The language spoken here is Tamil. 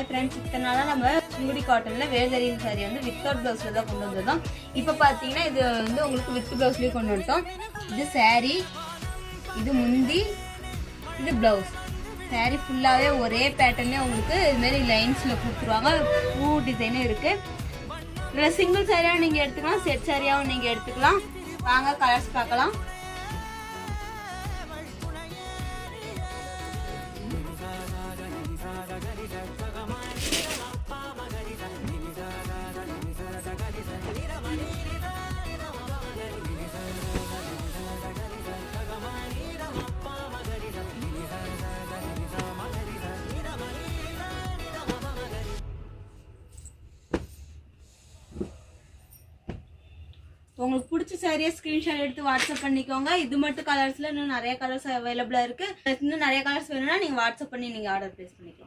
ஃப்ரெண்ட்ஸ், இத்தனால நம்ம சிங்குடி காட்டன்ல வேதரின் சாரி வந்து வித்தவுட் பிளவுஸ்ல தான் கொண்டு வந்தோம். இப்போ பார்த்தீங்கன்னா இது வந்து உங்களுக்கு வித் பிளவுஸ்லயே கொண்டு வந்துட்டோம். இது சாரி, இது முந்தி, இது பிளவுஸ். சாரி ஃபுல்லாகவே ஒரே பேட்டர்னே உங்களுக்கு இதுமாரி லைன்ஸில் கொடுத்துருவாங்க. பூ டிசைனும் இருக்கு. இதில் சிங்கிள் சாரியாகவும் நீங்கள் எடுத்துக்கலாம், செட் சாரியாகவும் நீங்கள் எடுத்துக்கலாம். வாங்க கலர்ஸ் பார்க்கலாம். உங்களுக்கு பிடிச்ச சாரியை ஸ்கிரீன்ஷாட் எடுத்து வாட்ஸ்அப் பண்ணிக்கோங்க. இது மட்டும் கலர்ஸ்ல இன்னும் நிறைய கலர்ஸ் அவைலபிளா இருக்கு. இன்னும் நிறைய கலர்ஸ் வேணும்னா நீங்க வாட்ஸ்அப் பண்ணி நீங்க ஆர்டர் பிளேஸ் பண்ணிக்கலாம்.